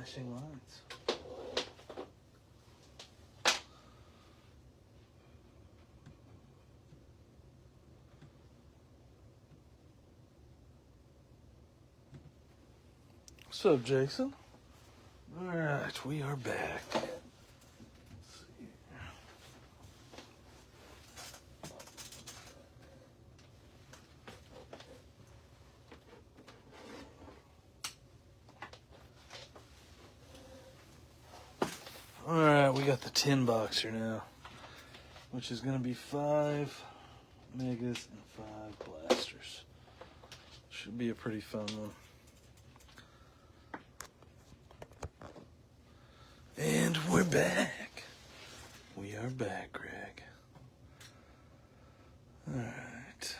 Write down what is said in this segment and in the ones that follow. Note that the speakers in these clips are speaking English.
flashing lights. What's up, Jason? All right, we are back. Let's see. All right, we got the 10 boxer now, which is going to be 5 megas and 5 blasters. Should be a pretty fun one. And we're back. We are back, Greg. All right.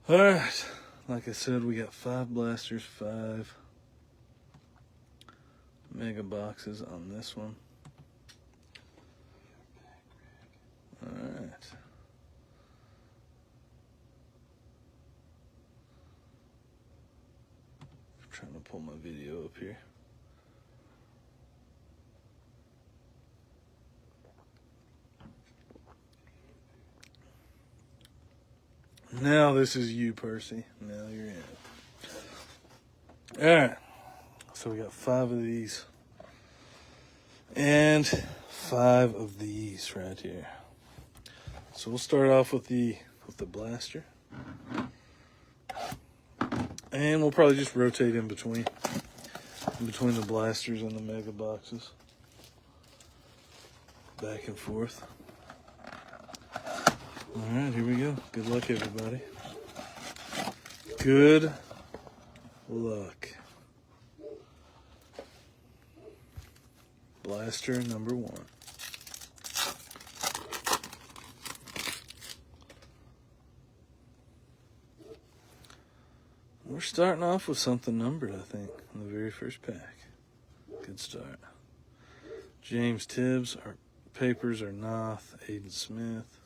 All right. Like I said, we got 5 blasters, 5 mega boxes on this one. All right. I'm trying to pull my video up here. Now this is you, Percy. Now you're in. All right. So we got 5 of these. And 5 of these right here. So we'll start off with the blaster. And we'll probably just rotate in between the blasters and the mega boxes. Back and forth. All right, here we go. Good luck, everybody. Good luck. Blaster number 1. We're starting off with something numbered, I think, in the very first pack. Good start. James Tibbs. Our papers are Noth, Aiden Smith.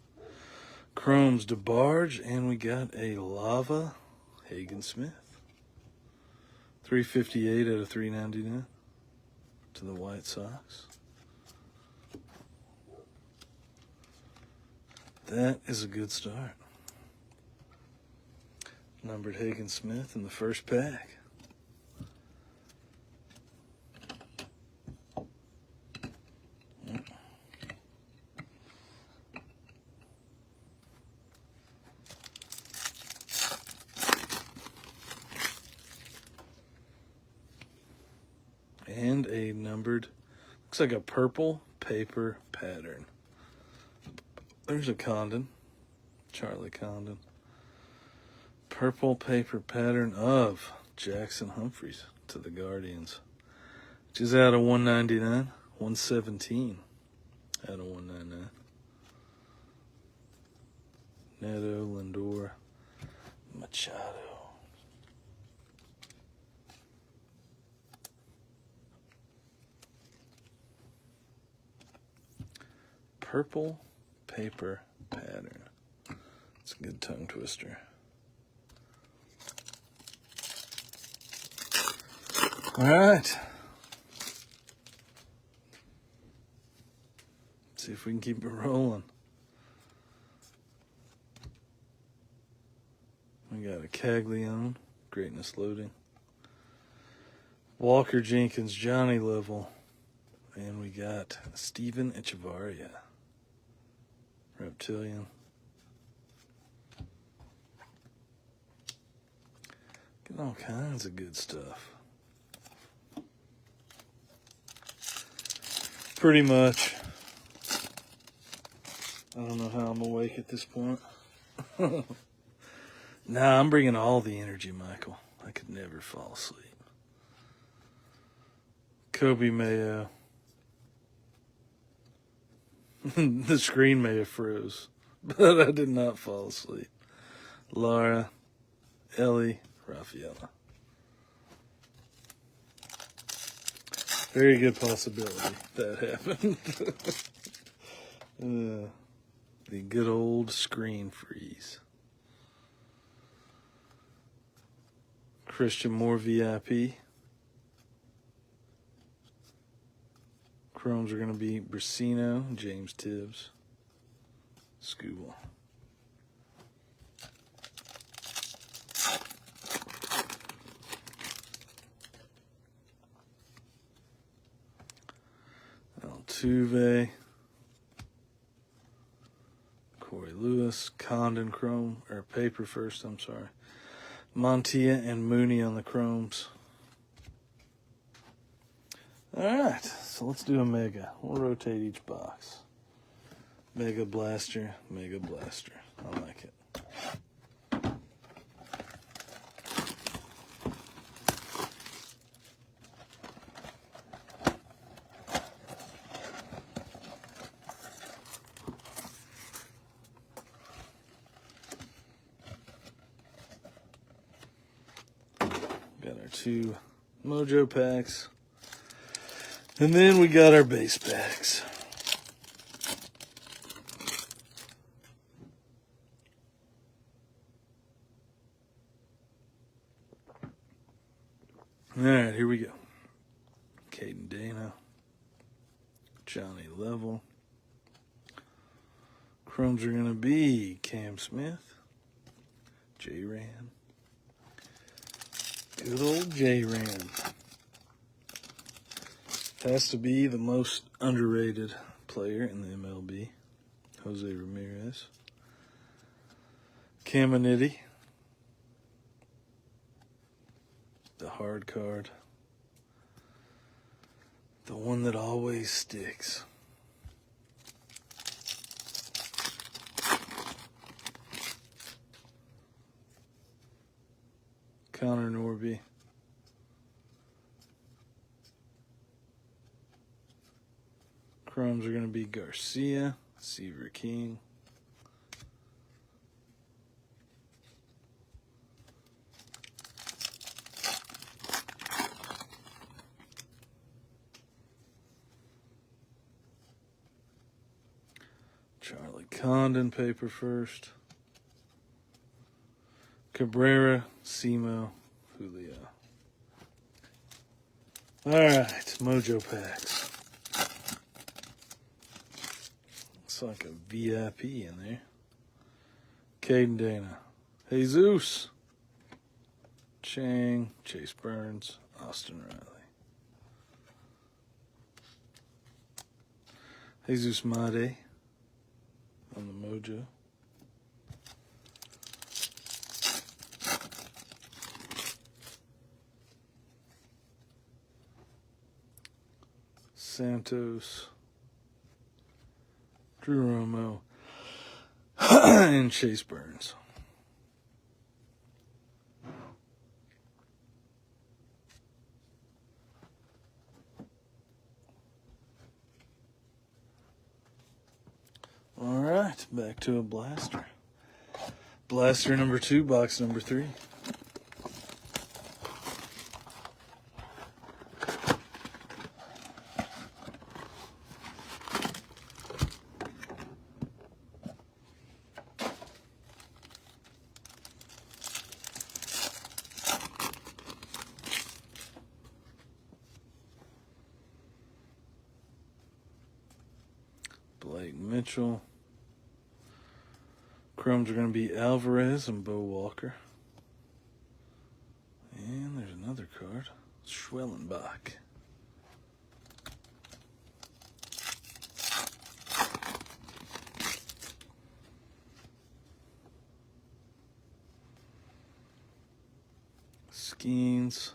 Chrome's DeBarge, and we got a Lava Hagen Smith. 358 out of 399 to the White Sox. That is a good start. Numbered Hagen Smith in the first pack. And a numbered, looks like a purple paper pattern. There's a Condon, Charlie Condon. Purple paper pattern of Jackson Humphreys to the Guardians, which is out of 199, 117 out of 199. Neto, Lindor, Machado. Purple paper pattern. It's a good tongue twister. All right. See if we can keep it rolling. We got a Caglione, Greatness Loading. Walker Jenkins, Johnny Level. And we got Steven Echevarria. Reptilian. Get all kinds of good stuff. Pretty much. I don't know how I'm awake at this point. Nah, I'm bringing all the energy, Michael. I could never fall asleep. Kobe Mayo. The screen may have froze, but I did not fall asleep. Lara Ellie Raffaella. Very good possibility that happened. The good old screen freeze. Christian Moore VIP. Chromes are going to be Brasino, James Tibbs, Scooble. Altuve, Corey Lewis, Condon Chrome, or paper first, I'm sorry. Montilla and Mooney on the Chromes. Alright, so let's do a Mega. We'll rotate each box. Mega Blaster, Mega Blaster. I like it. Got our 2 Mojo packs. And then we got our base packs. Alright, here we go. Caden Dana. Johnny Level. Chromes are going to be Cam Smith. J-Ran. Good old J-Ran. Has to be the most underrated player in the MLB. Jose Ramirez. Caminiti. The hard card. The one that always sticks. Konnor Norby. Chromes are going to be Garcia, Seaver King. Charlie Condon paper first. Cabrera, Simo, Julio. Alright, Mojo packs. Looks like a VIP in there. Caden Dana. Jesus. Chang, Chase Burns, Austin Riley. Jesus Made on the Mojo. Santos, Drew Romo, and Chase Burns. All right, back to a blaster. Blaster number 2, box number 3. Blake Mitchell. Chromes are going to be Alvarez and Bo Walker. And there's another card. Schwellenbach. Skeens.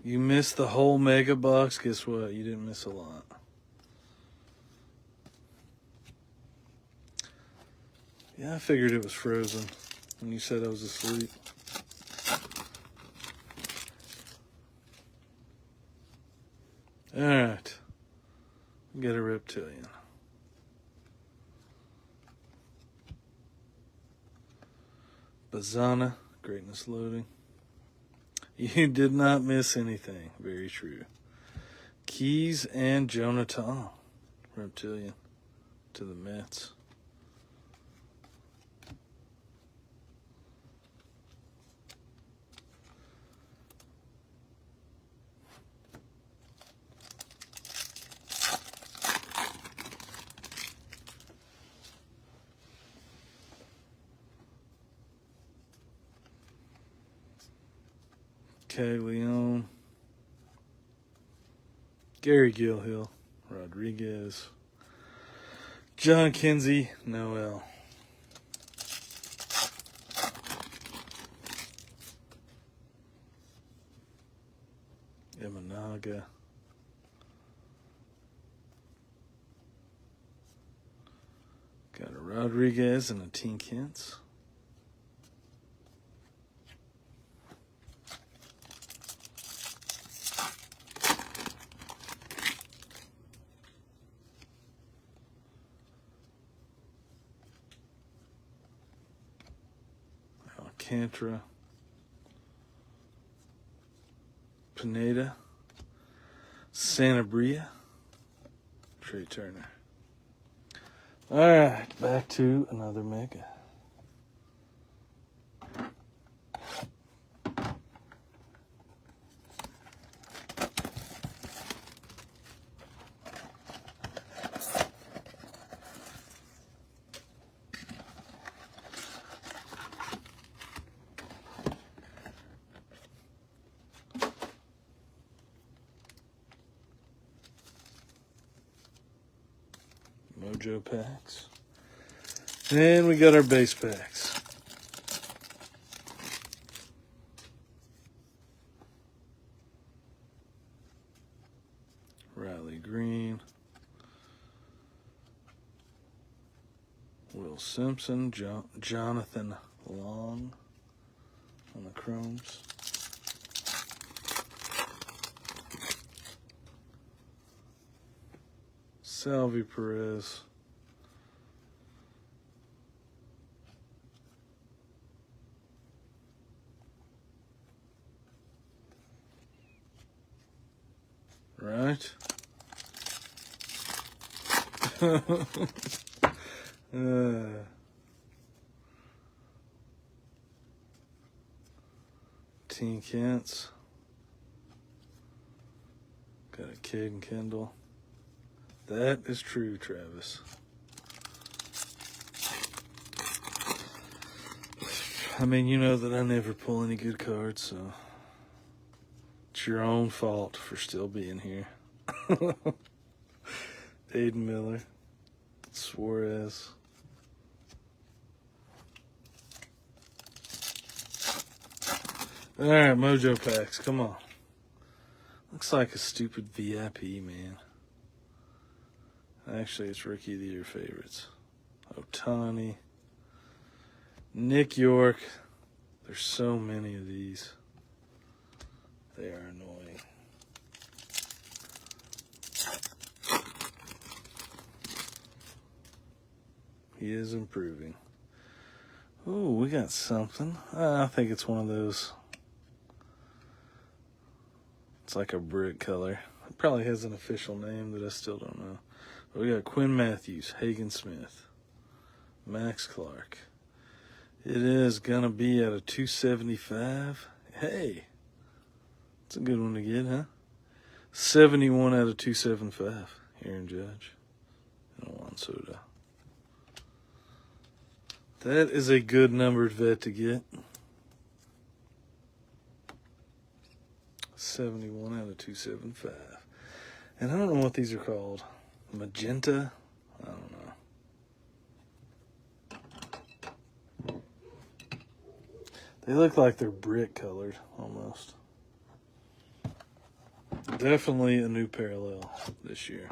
You missed the whole mega box. Guess what? You didn't miss a lot. Yeah, I figured it was frozen when you said I was asleep. Alright. Get a reptilian. Bazana, greatness loading. You did not miss anything. Very true. Keys and Jonathan, Reptilian, to the Mets. Okay, Leon. Gary Gilhill, Rodriguez, John Kinsey, Noel. Imanaga. Got a Rodriguez and a Teen Kent's. Alcantara. Pineda. Sanabria. Trey Turner. Alright, back to another mega. Mojo packs. And we got our base packs. Riley Green. Will Simpson. Jonathan Long on the chromes. Salvi Perez. Right. Teen Kent's. Got a Kid and Kendall. That is true, Travis. I mean, you know that I never pull any good cards, so it's your own fault for still being here. Aiden Miller, Suarez. All right, Mojo packs, come on. Looks like a stupid VIP, man. Actually, it's Rookie of the Year favorites. Ohtani. Nick York. There's so many of these. They are annoying. He is improving. Ooh, we got something. I think it's one of those. It's like a brick color. It probably has an official name that I still don't know. We got Quinn Matthews, Hagen Smith, Max Clark. It is going to be at a 275. Hey, it's a good one to get, huh? 71 out of 275. Aaron Judge and Juan Soto. That is a good numbered vet to get. 71 out of 275. And I don't know what these are called. Magenta? I don't know. They look like they're brick colored almost. Definitely a new parallel this year.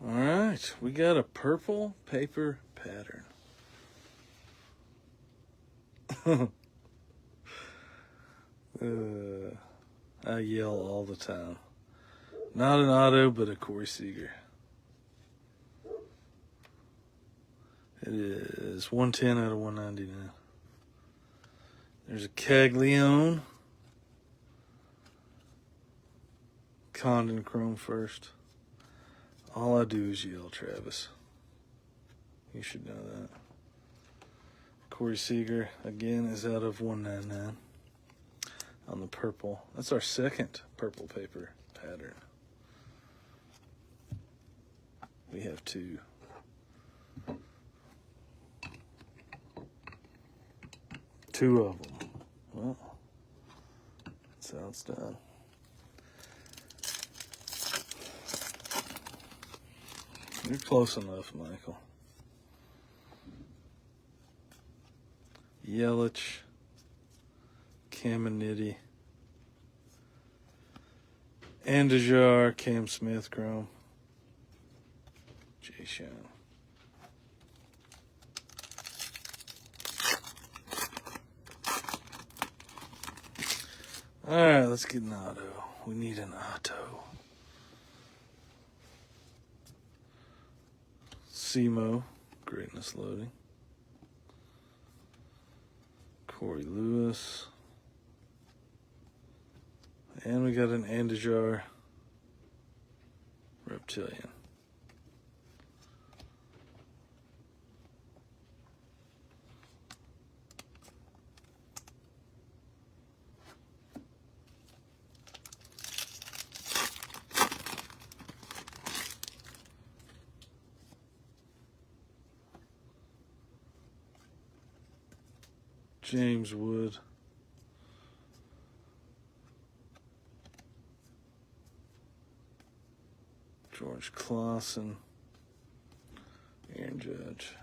All we got a purple paper pattern. I yell all the time. Not an auto, but a Corey Seager. It is 110 out of 199. There's a Caglione. Condon Chrome first. All I do is yell, Travis. You should know that. Corey Seager, again, is out of 199 on the purple. That's our second purple paper pattern. We have two. Two of them. Well, that's how it's done. You're close enough, Michael. Yelich, Caminiti, Andujar, Cam Smith, Chrome, Jay Sean. All right, let's get an auto. We need an auto. Simo, Greatness Loading. Corey Lewis. And we got an Andujar Reptilian. James Wood. George Clausen. Aaron Judge.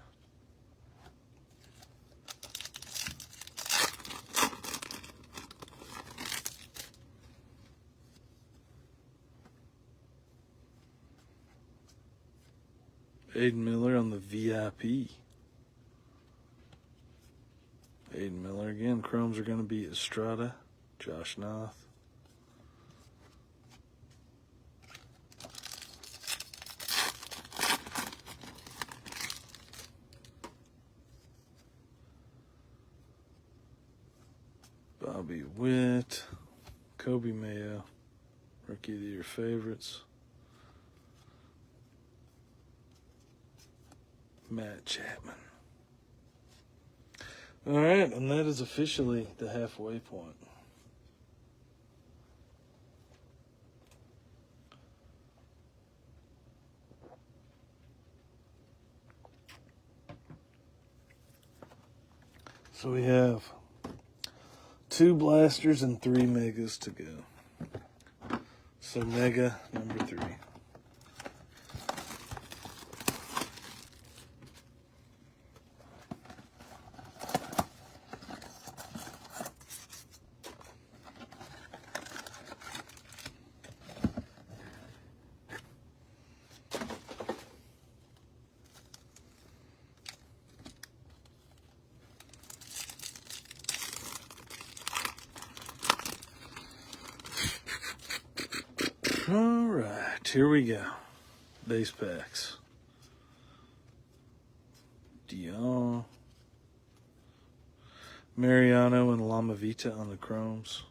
Aiden Miller on the VIP. Aiden Miller again. Chromes are going to be Estrada, Josh Noth. Bobby Witt, Kobe Mayo, Rookie of the Year favorites. Matt Chapman. All right, and that is officially the halfway point. So we have 2 blasters and 3 megas to go. So mega number 3. All right, here we go. Base packs. Dion. Mariano and Lama Vita on the chromes.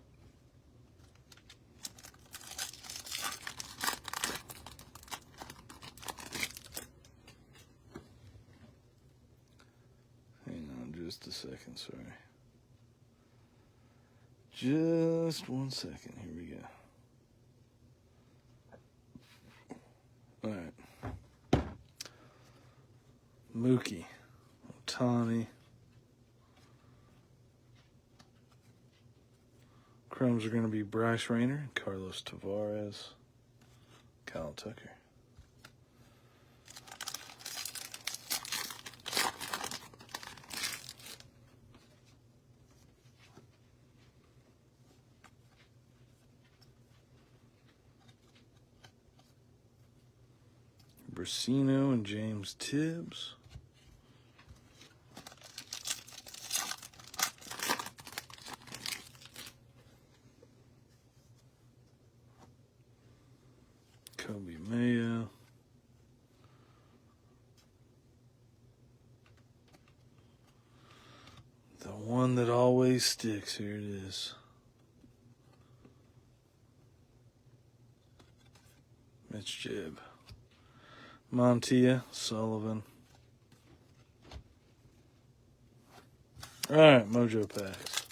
Hang on just a second, sorry. Just 1 second, here we go. All right. Mookie, Ohtani. Chromes are going to be Bryce Rayner, Carlos Tavares, Kyle Tucker. Brasino and James Tibbs. Kobe Mayo. The one that always sticks. Here it is. Mitch Jebb. Montia, Sullivan. All right, Mojo packs.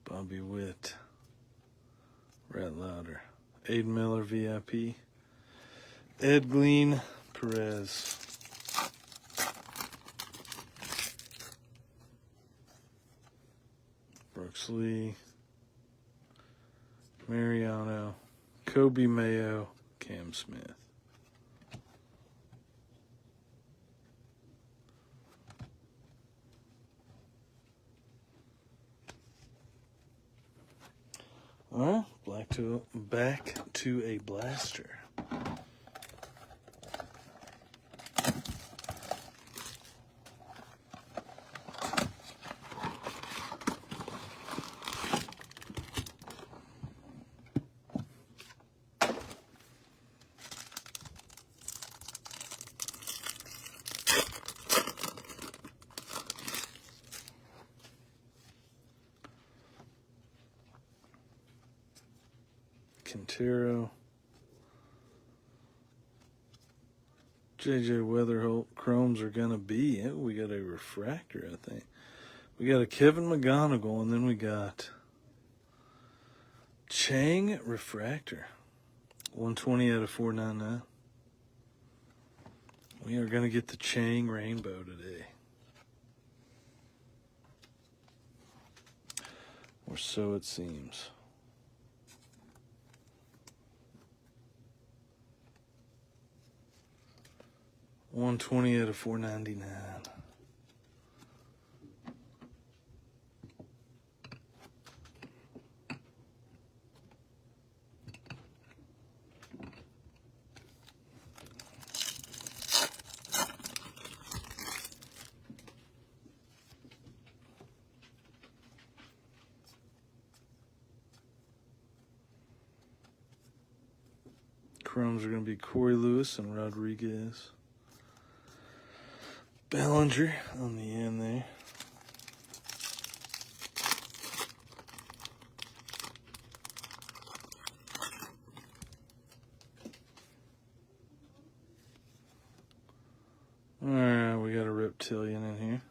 Bobby Witt. Rat Louder. Aiden Miller, VIP. Ed Glean, Perez. Brooks Lee. Mariano. Kobe Mayo, Cam Smith. All right, back to a blaster. Quintero, JJ Weatherholt. Chromes are going to be it. We got a refractor, I think. We got a Kevin McGonigal, and then we got Chang refractor. 120 out of 499. We are going to get the Chang rainbow today. Or so it seems. $120 out of $4.99. Chromes are going to be Corey Lewis and Rodriguez. Bellinger on the end there. Alright, we got a reptilian in here.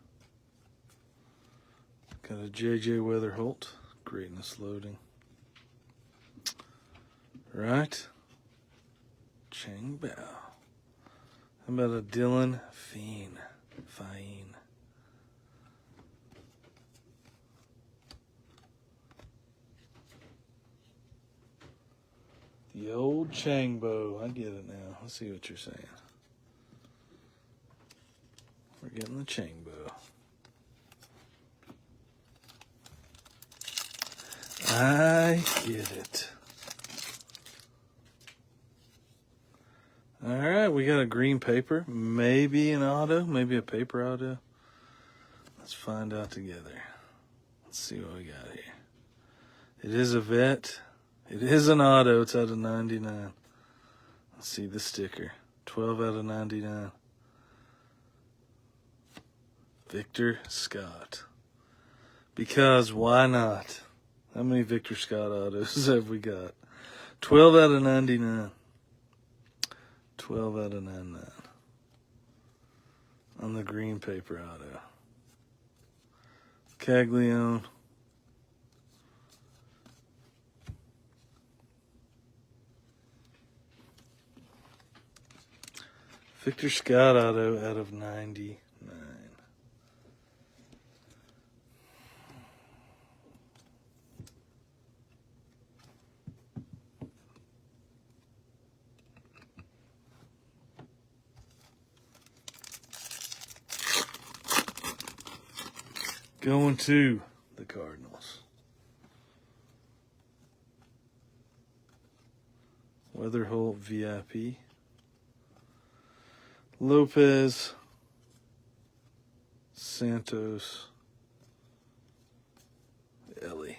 Got a JJ Weatherholt. Greatness loading. Right. Chang Bao. How about a Dylan Fine? The old Changbo. I get it now. Let's see what you're saying. We're getting the Changbo. I get it. All right, we got a green paper, maybe an auto, maybe a paper auto. Let's find out together. Let's see what we got here. It is a vet. It is an auto. It's out of 99. Let's see the sticker. 12 out of 99. Victor Scott. Because why not? How many Victor Scott autos have we got? 12 out of 99. 12 out of 99 on the green paper auto. Caglione. Victor Scott auto out of 99. Going to the Cardinals. Weatherholt VIP. Lopez. Santos. Ellie.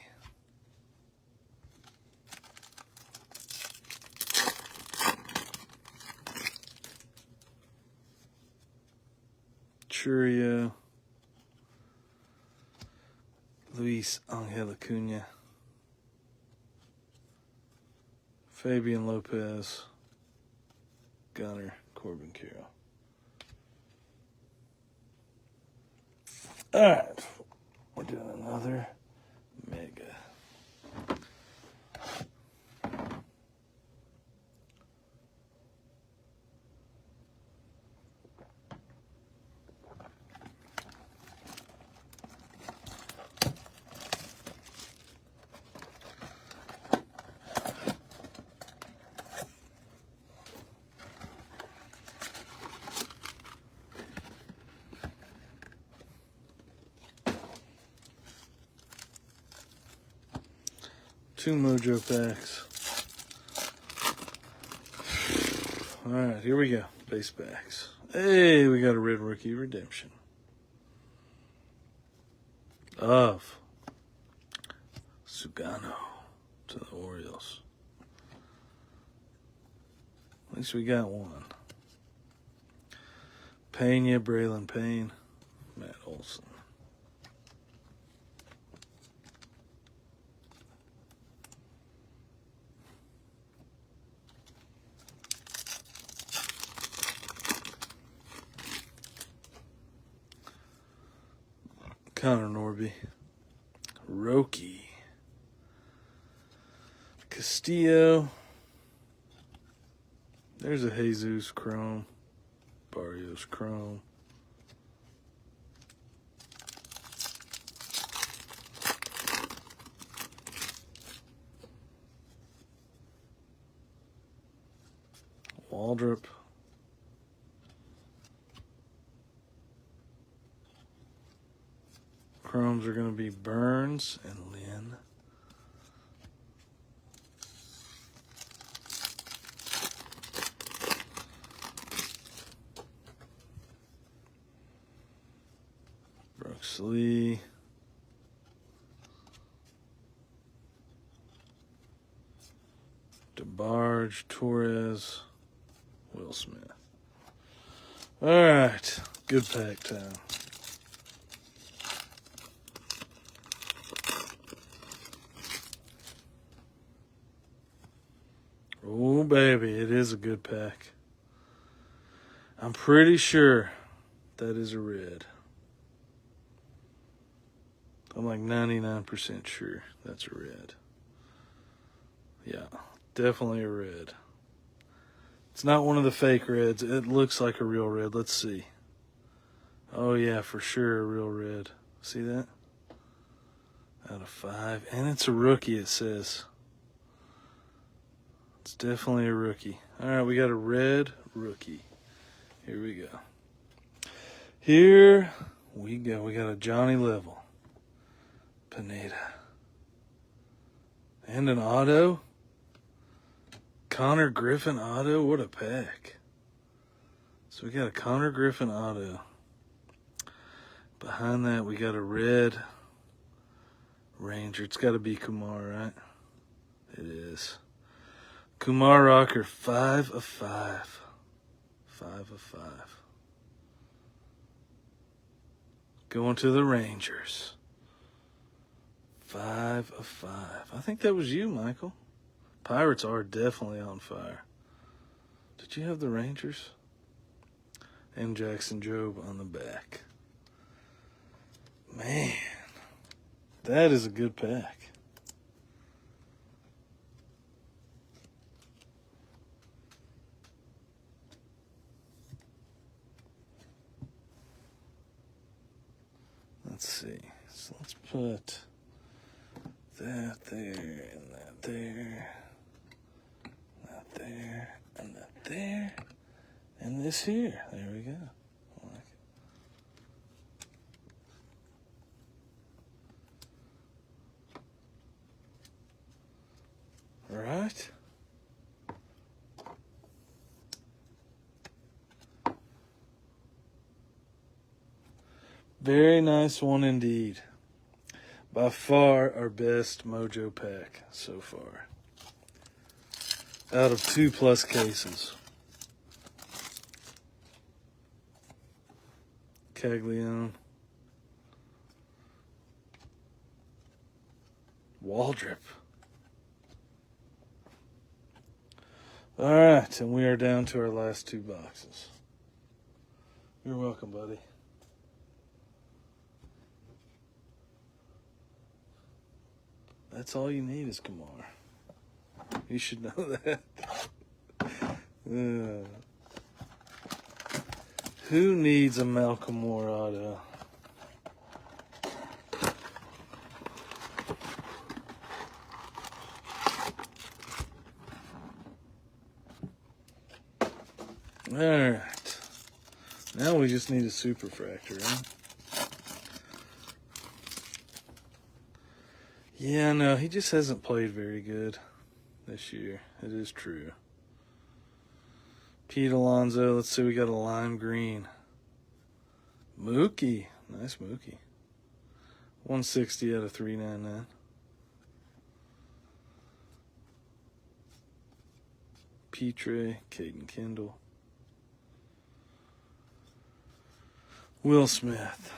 Churio. Luis Angel Acuna. Fabian Lopez. Gunner. Corbin Carroll. Alright. We're doing another mega. Two Mojo packs. Alright, here we go. Base packs. Hey, we got a red rookie redemption. Of Sugano to the Orioles. At least we got one. Pena, Braylon Payne, Matt Olson. Konnor Norby. Roki. Castillo. There's a Jesus Chrome. Barrios Chrome. Waldrop. Chromes are going to be Burns and Lynn. Brooks Lee. DeBarge, Torres, Will Smith. All right, good pack time. Oh, baby, it is a good pack. I'm pretty sure that is a red. I'm like 99% sure that's a red. Yeah, definitely a red. It's not one of the fake reds. It looks like a real red. Let's see. Oh, yeah, for sure a real red. See that? Out of 5. And it's a rookie, it says. It's definitely a rookie. All right, we got a red rookie. Here we go. Here we go. We got a Johnny Level. Pineda. And an auto. Connor Griffin auto. What a pack. So we got a Connor Griffin auto. Behind that, we got a red Ranger. It's got to be Kumar, right? It is. Kumar Rocker, 5 of 5. 5 of 5. Going to the Rangers. 5 of 5. I think that was you, Michael. Pirates are definitely on fire. Did you have the Rangers? And Jackson Jobe on the back. Man, that is a good pack. Let's see. So let's put that there, and that there, that there, and that there, and this here. There we go. I like it. right. Very nice one indeed. By far our best Mojo pack so far. Out of 2+ cases. Caglione. Waldrop. All right, and we are down to our last 2 boxes. You're welcome, buddy. That's all you need is Kumar. You should know that. Who needs a Malcolm Moore auto? All right. Now we just need a superfractor, right? Yeah, no, he just hasn't played very good this year. It is true. Pete Alonso, let's see, we got a lime green. Mookie, nice Mookie. 160 out of 399. Petre, Caden Kendall. Will Smith.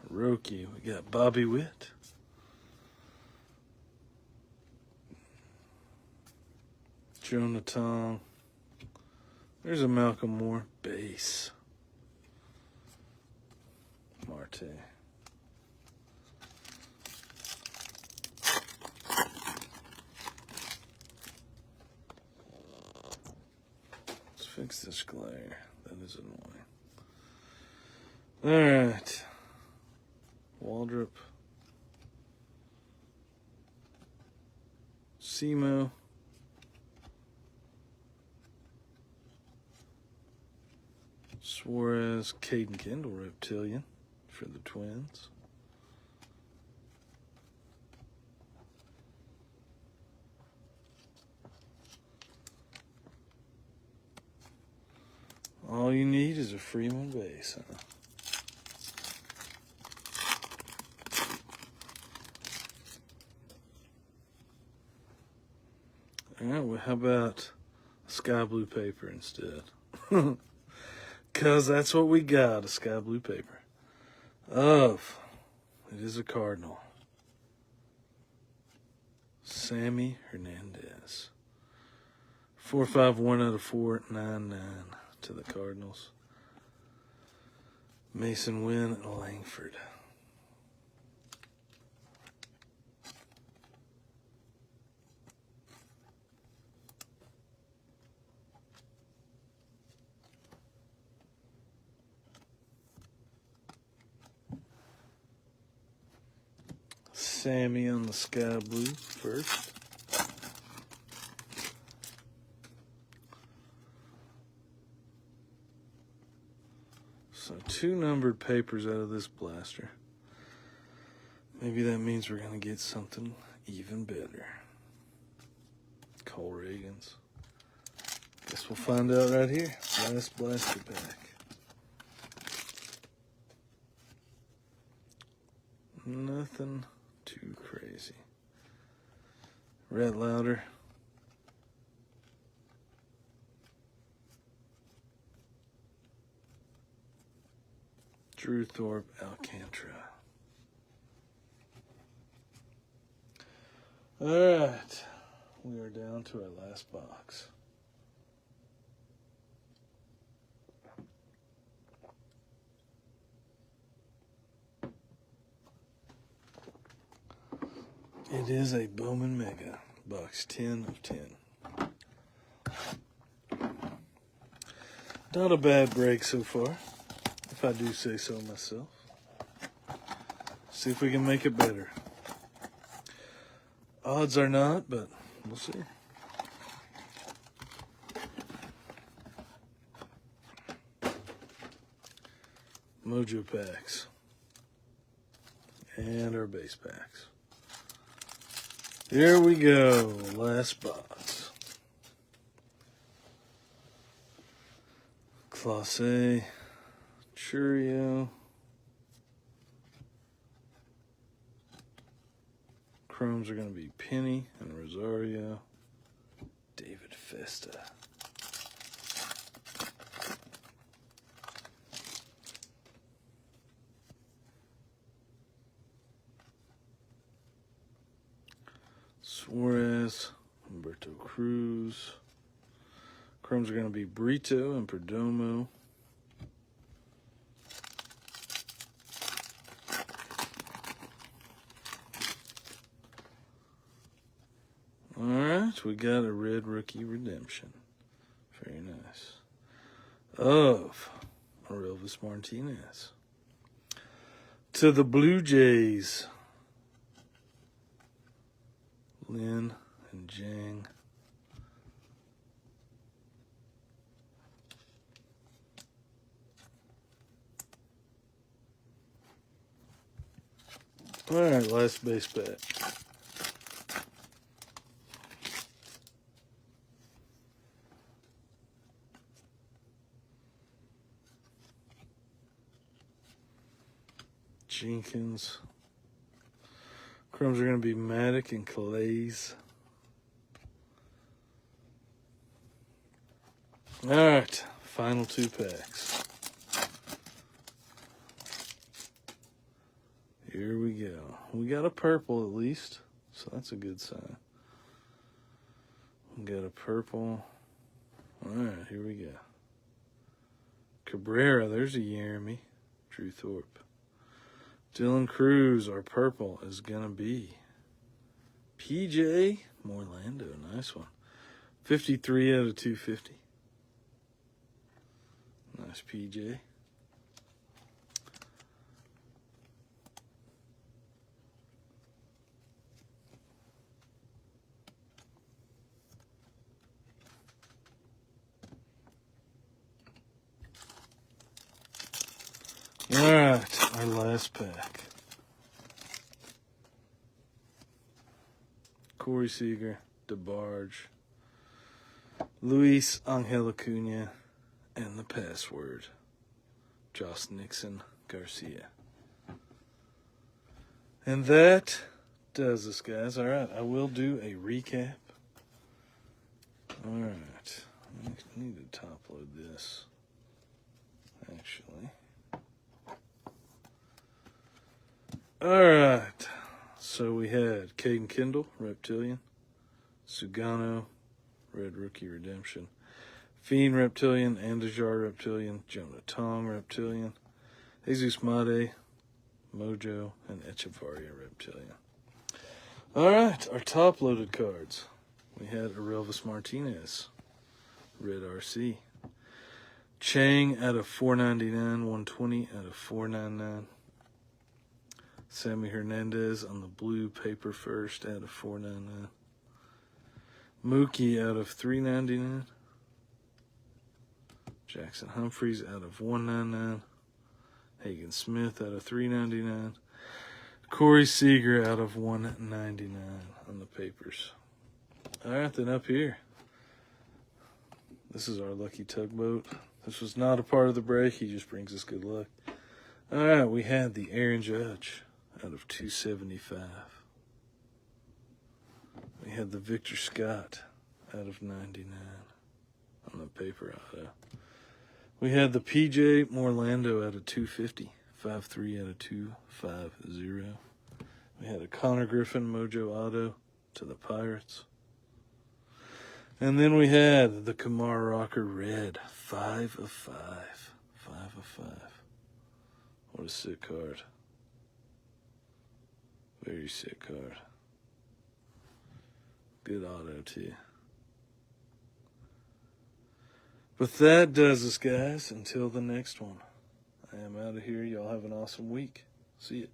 Rookie, we got Bobby Witt. Jonathan. There's a Malcolm Moore base. Marte. Let's fix this glare. That is annoying. All right. Waldrop. Simo. Suarez, Caden Kendall, Reptilian for the Twins. All you need is a Freeman base, huh? All right, well, how about sky blue paper instead? Because that's what we got, a sky blue paper. It is a Cardinal. Sammy Hernandez. 451 out of 499 to the Cardinals. Mason Wynn and Langford. Sammy on the sky blue first. So 2 numbered papers out of this blaster. Maybe that means we're going to get something even better. Cole Reagans. Guess we'll find out right here. Last blaster pack. Nothing too crazy. Rhett Lauder. Drew Thorpe, Alcantara. All right, we are down to our last box. It is a Bowman Mega, box 10 of 10. Not a bad break so far, if I do say so myself. See if we can make it better. Odds are not, but we'll see. Mojo packs. And our base packs. Here we go. Last box. Class A. Churio. Chromes are going to be Penny and Rosario. David Festa. Suarez, Humberto Cruz. Chromes are going to be Brito and Perdomo. All right, we got a red rookie redemption. Very nice. Of Orelvis Martinez. To the Blue Jays. Lin and Jang. All right, last base bet. Jenkins. Chromes are going to be Maddox and Calais. All right, final 2 packs. Here we go. We got a purple at least, so that's a good sign. We got a purple. All right, here we go. Cabrera, there's a Jeremy. Drew Thorpe. Dylan Cruz, our purple, is going to be PJ Morlando. Nice one. 53 out of 250. Nice PJ. All right, our last pack. Corey Seager, DeBarge, Luis Angel Acuna, and the password, Josh Nixon Garcia. And that does us, guys. All right, I will do a recap. All right, I need to top load this, actually. All right, so we had Caden Kendall, Reptilian, Sugano, Red Rookie Redemption, Fiend Reptilian, Andujar Reptilian, Jonah Tong Reptilian, Jesus Made, Mojo, and Echevarria Reptilian. All right, our top loaded cards. We had Orelvis Martinez, Red RC, Chang out of 499, 120 out of 499. Sammy Hernandez on the blue paper first out of 499. Mookie out of 399. Jackson Humphreys out of 199. Hagen Smith out of 399. Corey Seager out of 199 on the papers. All right, then up here. This is our lucky tugboat. This was not a part of the break. He just brings us good luck. All right, we had the Aaron Judge out of 275. We had the Victor Scott out of 99 on the paper auto. We had the PJ Morlando out of 250, 5.3 out of 250. We had a Konnor Griffin Mojo auto to the Pirates. And then we had the Kumar Rocker Red, 5 of 5. 5 of 5. What a sick card. Very sick card. Good auto, too. But that does us, guys. Until the next one. I am out of here. Y'all have an awesome week. See ya.